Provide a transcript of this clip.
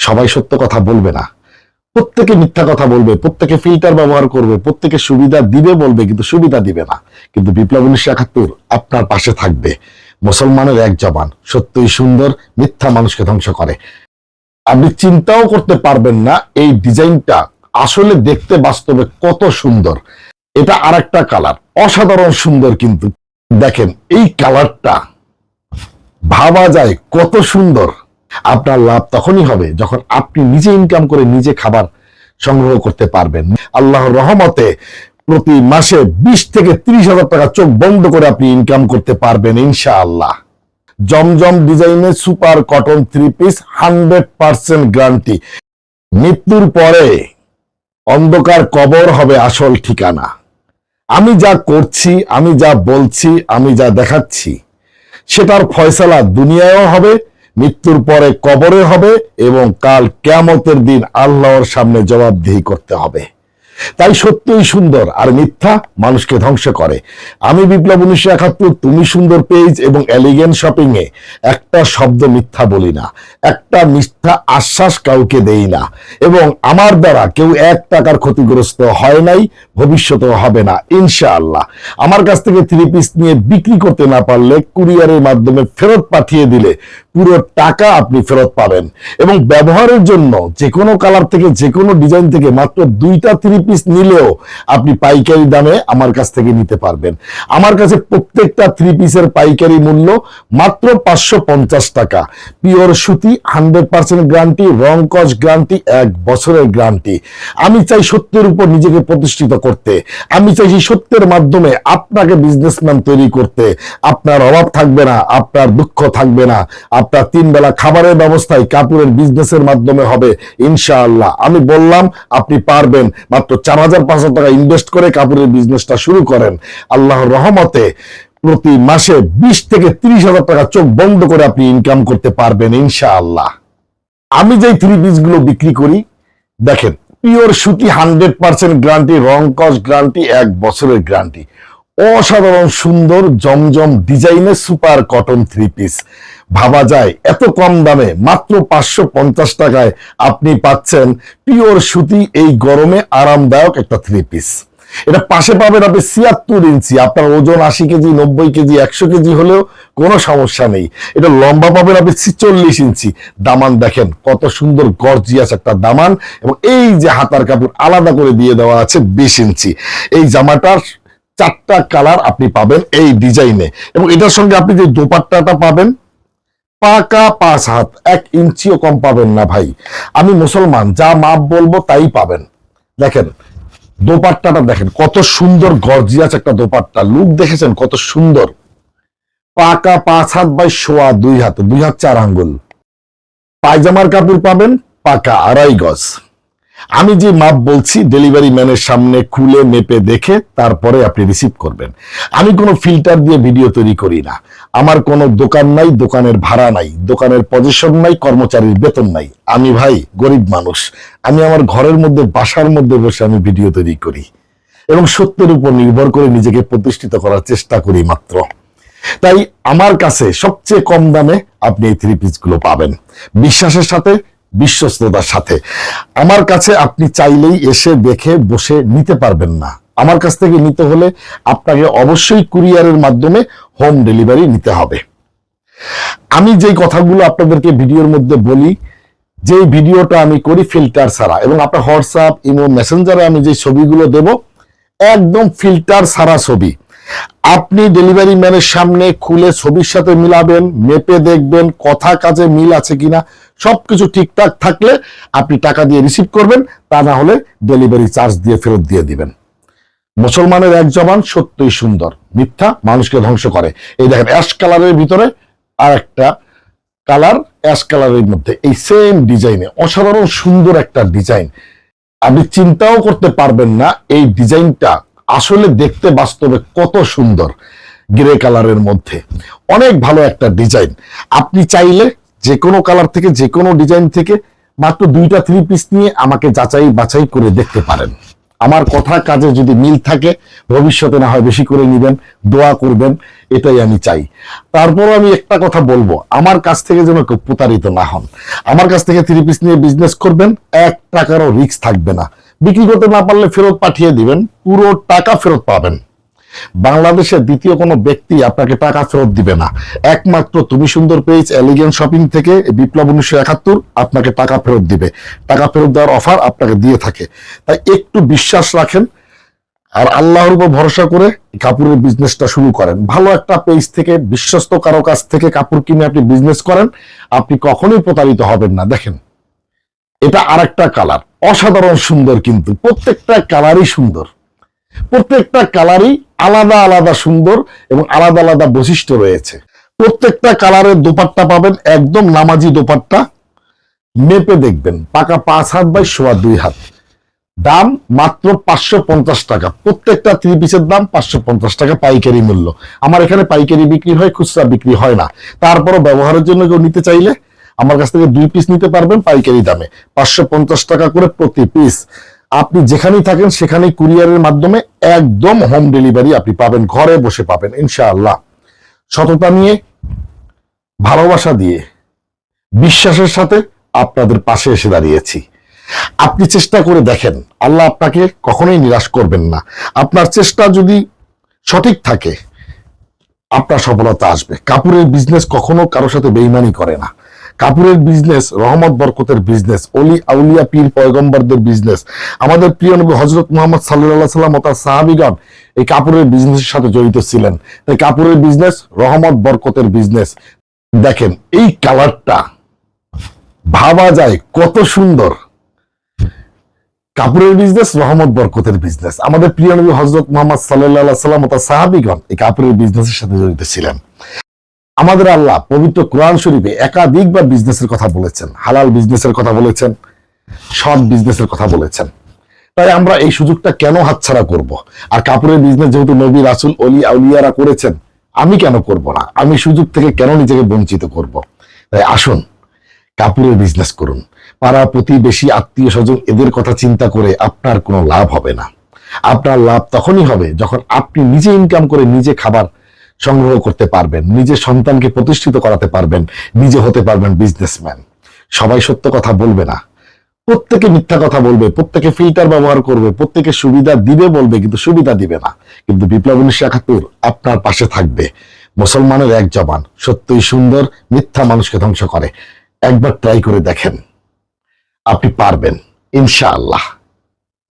সবাই সত্য কথা বলবে না, প্রত্যেকে মিথ্যা কথা বলবে, প্রত্যেকে ফিল্টার ব্যবহার করবে, প্রত্যেকে সুবিধা দিবে বলবে কিন্তু সুবিধা দিবে না। কিন্তু বিপ্লব 1971 আপনার পাশে থাকবে। মুসলমানের এক জবান, সত্যই সুন্দর, মিথ্যা মানুষকে ধ্বংস করে। আপনি চিন্তাও করতে পারবেন না এই ডিজাইনটা আসলে দেখতে বাস্তবে কত সুন্দর। এটা আরেকটা কালার, অসাধারণ সুন্দর। কিন্তু দেখেন এই কালারটা ভাবা যায় কত সুন্দর। আপনার লাভ তখনই হবে যখন আপনি নিজে ইনকাম করে নিজে খাবার সংগ্রহ করতে পারবেন। আল্লাহর রহমতে প্রতি মাসে 20 থেকে 30,000 টাকা চোখ বন্ধ করে আপনি ইনকাম করতে পারবেন ইনশাআল্লাহ। জমজম ডিজাইনের সুপার কটন 3 পিস, 100% গ্যারান্টি। মৃত্যুর পরে অন্ধকার কবর হবে আসল ঠিকানা। আমি যা করছি, আমি যা বলছি, আমি যা দেখাচ্ছি, সেটার ফয়সালা দুনিয়ায়ও হবে, মৃত্যুর পরে কবরে হবে, এবং কাল কিয়ামতের দিন আল্লাহর সামনে জবাবদিহি করতে হবে। তাই সত্যই সুন্দর আর মিথ্যা মানুষকে ধ্বংস করে। আমি বিপ্লব 1971 তুমি সুন্দর পেজ এবং এলিগেন্ট শপিং এ একটা শব্দ মিথ্যা বলি না, একটা মিথ্যা আশ্বাস কাউকে দেই না, এবং আমার দ্বারা কেউ 1 টাকার ক্ষতিগ্রস্ত হয় নাই, ভবিষ্যতেও হবে না ইনশাআল্লাহ। আমার কাছ থেকে 3 পিস নিয়ে বিক্রি করতে না পারলে কুরিয়ারের মাধ্যমে ফেরত পাঠিয়ে দিলে পুরো টাকা আপনি ফেরত পাবেন। এবং ব্যবহারের জন্য যে কোনো কালার থেকে যে কোনো ডিজাইন থেকে মাত্র 2টা 3 পিস নিলেও আপনি পাইকারি দামে আমার কাছ থেকে নিতে পারবেন। আমার কাছে প্রত্যেকটা 3 পিসের পাইকারি মূল্য মাত্র 550 টাকা। পিওর সুতি, 100% গ্যারান্টি, রং কস গ্যারান্টি, 1 বছরের গ্যারান্টি। আমি চাই সত্যের উপর নিজেকে প্রতিষ্ঠিত করতে। আমি চাই সেই সত্যের মাধ্যমে আপনাকে বিজনেসম্যান তৈরি করতে। আপনার অভাব থাকবে না, আপনার দুঃখ থাকবে না, আপনার 3 বেলা খাবারের ব্যবস্থায় কাপড়ের বিজনেসের মাধ্যমে হবে ইনশাআল্লাহ। আমি বললাম আপনি পারবেন। মাত্র 4,500 টাকা ইনভেস্ট করে কাপড়ের বিজনেসটা শুরু করেন। আল্লাহর রহমতে প্রতি মাসে 20 থেকে 30,000 টাকা চোখ বন্ধ করে আপনি ইনকাম করতে পারবেন ইনশাআল্লাহ। আমি যে 3 পিস গুলো বিক্রি করি, দেখেন পিওর সুতি, 100% গ্যারান্টি, রং কস গ্যারান্টি, 1 বছরের গ্যারান্টি। অসাধারণ সুন্দর জমজম ডিজাইনের সুপার কটন 3 পিস। ভাবা যায় এত কম দামে মাত্র 550 টাকায় আপনি পাচ্ছেন পিওর সুতি এই গরমে আরামদায়ক একটা 3 পিস। এটা পাশে পাবেন আপনি 76 ইঞ্চি। আপনার ওজন 80 কেজি, 90 কেজি, 100 কেজি হলেও কোনো সমস্যা নেই। এটা লম্বা পাবেন আপনি 46 ইঞ্চি। দামান দেখেন কত সুন্দর গর্জিয়াস একটা দামান, এবং এই যে হাতার কাপড় আলাদা করে দিয়ে দেওয়া আছে 20 ইঞ্চি। এই জামাটার 4টা কালার আপনি পাবেন এই ডিজাইনে, এবং এটার সঙ্গে আপনি যে দোপাট্টাটা পাবেন পাকা 5 হাত, 1 ইঞ্চিও কম পাবেন না ভাই। আমি মুসলমান, যা মাপ বলবো তাই পাবেন। দেখেন দোপাট্টাটা দেখেন কত সুন্দর গর্জিয়াস একটা দোপাট্টা। লুক দেখেছেন কত সুন্দর। পাকা 5 হাত বাই 2.25 হাত, 2 হাত 4 আঙ্গুল। পায়জামার কাপড় পাবেন পাকা 2.5 গজ। আমি যে মাপ বলছি ডেলিভারি ম্যানের সামনে খুলে মেপে দেখে তারপরে আপনি রিসিভ করবেন। আমি কোনো ফিল্টার দিয়ে ভিডিও তৈরি করি না। আমার কোনো দোকান নাই, দোকানের ভাড়া নাই, দোকানের পজিশন নাই, কর্মচারীর বেতন নাই। আমি ভাই গরিব মানুষ। আমি আমার ঘরের মধ্যে, বাসার মধ্যে বসে আমি ভিডিও তৈরি করি এবং সত্যের উপর নির্ভর করে নিজেকে প্রতিষ্ঠিত করার চেষ্টা করি মাত্র। তাই আমার কাছে সবচেয়ে কম দামে আপনি এই 3 পিস গুলো পাবেন, বিশ্বাসের সাথে, বিশ্বস্ততার সাথে। আমার কাছে আপনি চাইলেই এসে দেখে বসে নিতে পারবেন না। আমার কাছ থেকে নিতে হলে আপনাকে অবশ্যই কুরিয়ারের মাধ্যমে হোম ডেলিভারি নিতে হবে। আমি যেই কথাগুলো আপনাদেরকে ভিডিওর মধ্যে বলি, যে ভিডিওটা আমি করি ফিল্টার ছাড়া, এবং আপনার হোয়াটসঅ্যাপ, ইমো, মেসেঞ্জারে আমি যে ছবিগুলো দেব একদম ফিল্টার ছাড়া ছবি। আপনি ডেলিভারি ম্যানের সামনে খুলে ছবির সাথে মিলাবেন, মেপে দেখবেন কথা কাজে মিল আছে কিনা। সবকিছু ঠিকঠাক থাকলে আপনি টাকা দিয়ে রিসিভ করবেন, তা না হলে ডেলিভারি চার্জ দিয়ে ফেরত দিয়ে দিবেন। মুসলমানের এক জবান, সত্যই সুন্দর, মিথ্যা মানুষকে ধ্বংস করে। এই দেখেন অ্যাশ কালারের ভিতরে আর একটা কালার, অ্যাশ কালারের মধ্যে এই সেম ডিজাইনে অসাধারণ সুন্দর একটা ডিজাইন। আপনি চিন্তাও করতে পারবেন না এই ডিজাইনটা আসলে দেখতে বাস্তবে কত সুন্দর। গ্রে কালারের মধ্যে অনেক ভালো একটা ডিজাইন। আপনি চাইলে যে কোনো কালার থেকে, যে কোনো ডিজাইন থেকে মাত্র 2টা 3 পিস নিয়ে আমাকে যাচাই বাছাই করে দেখতে পারেন। আমার কথা কাজে যদি মিল থাকে, ভবিষ্যতে না হয় বেশি করে নিবেন, দোয়া করবেন, এটাই আমি চাই। তারপর আমি একটা কথা বলবো, আমার কাছ থেকে যেন কেউ প্রতারিত না হন। আমার কাছ থেকে 3 পিস নিয়ে বিজনেস করবেন, 1 টাকারও রিস্ক থাকবে না। বিক্রি করতে না পারলে ফেরত পাঠিয়ে দিবেন, পুরো টাকা ফেরত পাবেন। বাংলাদেশের দ্বিতীয় কোনো ব্যক্তি আপনাকে টাকা ফেরত দিবে না। একমাত্র তুমি সুন্দর পেজ, এলিগেন্ট শপিং থেকে বিপ্লব 1971 আপনাকে টাকা ফেরত দিবে। টাকা ফেরত দেওয়ার অফার আপনাকে দিয়ে থাকে। তাই একটু বিশ্বাস রাখেন আর আল্লাহর উপর ভরসা করে কাপড়ের বিজনেসটা শুরু করেন। ভালো একটা পেজ থেকে, বিশ্বস্ত কারো কাছ থেকে কাপড় কিনে আপনি বিজনেস করেন, আপনি কখনোই প্রতারিত হবেন না। দেখেন, এটা আরেকটা কালার, অসাধারণ সুন্দর, কিন্তু প্রত্যেকটা কালারই সুন্দর, প্রত্যেকটা কালারই আলাদা আলাদা সুন্দর এবং আলাদা আলাদা বৈশিষ্ট্য রয়েছে। প্রত্যেকটা কালারের দোপাট্টা পাবেন একদম নামাজি দোপাট্টা, মেপে দেখবেন, পাকা 5 হাত বাই 2.25 হাত। দাম মাত্র 550 টাকা। প্রত্যেকটা 3 পিসের দাম 550 টাকা পাইকারি মূল্য। আমার এখানে পাইকারি বিক্রি হয়, খুচরা বিক্রি হয় না। তারপরও ব্যবহারের জন্য কেউ নিতে চাইলে আমার কাছ থেকে 2 পিস নিতে পারবেন পাইকারি দামে, 550 টাকা করে প্রতি পিস। আপনি যেখানেই থাকেন সেখানেই কুরিয়ারের মাধ্যমে একদম হোম ডেলিভারি আপনি পাবেন, ঘরে বসে পাবেন ইনশাআল্লাহ। সততা নিয়ে, ভালোবাসা দিয়ে, বিশ্বাসের সাথে আপনাদের পাশে এসে দাঁড়িয়েছি। আপনি চেষ্টা করে দেখেন, আল্লাহ আপনাকে কখনোই নিরাশ করবেন না। আপনার চেষ্টা যদি সঠিক থাকে, আপনার সফলতা আসবে। কাপড়ের বিজনেস কখনো কারোর সাথে বেইমানি করে না। কাপড়ের বিজনেস রহমত বরকতের বিজনেস, অলি আউলিয়া পীর পয়গম্বরদের বিজনেস। আমাদের প্রিয় নবী হযরত মুহাম্মদ সাল্লাল্লাহু আলাইহি ওয়াসাল্লাম ও তার সাহাবীগণ এই কাপড়ের বিজনেসের সাথে জড়িত ছিলেন। তাই কাপড়ের বিজনেস রহমত বরকতের বিজনেস। দেখেন এই কালারটা, ভাবা যায় কত সুন্দর। কাপড়ের বিজনেস রহমত বরকতের বিজনেস। আমাদের প্রিয় নবী হযরত মুহাম্মদ সাল্লাল্লাহু আলাইহি ওয়াসাল্লাম ও তার সাহাবীগণ এই কাপড়ের বিজনেসের সাথে জড়িত ছিলেন। আমাদের আল্লাহ পবিত্র কোরআন শরীফে একাধিকবার বিজনেসের কথা বলেছেন, হালাল বিজনেসের কথা বলেছেন, সৎ বিজনেসের কথা বলেছেন। তাই আমরা এই সুযোগটা কেন হাতছাড়া করব? আর কাপড়ের বিজনেস যেহেতু নবী, রাসূল, অলি আউলিয়ারা করেছেন, আমি কেন করব না? আমি সুযোগ থেকে কেন নিজেকে বঞ্চিত করব? তাই আসুন কাপড়ের বিজনেস করুন। পাড়া প্রতিবেশী, আত্মীয় স্বজন এদের কথা চিন্তা করে আপনার কোনো লাভ হবে না। আপনার লাভ তখনই হবে যখন আপনি নিজে ইনকাম করে নিজে খাবার সংগ্রহ করতে পারবেন, নিজে সন্তানকে প্রতিষ্ঠিত করাতে পারবেন, নিজে হতে পারবেন বিজনেসম্যান। সবাই সত্য কথা বলবে না, প্রত্যেকে মিথ্যা কথা বলবে, প্রত্যেকে ফিল্টার ব্যবহার করবে, প্রত্যেকে সুবিধা দিবে বলবে কিন্তু সুবিধা দিবে না। কিন্তু বিপ্লব 1971 আপনার পাশে থাকবে। মুসলমানের এক জবান, সত্যই সুন্দর, মিথ্যা মানুষকে ধ্বংস করে। একবার ট্রাই করে দেখেন, আপনি পারবেন ইনশাআল্লাহ।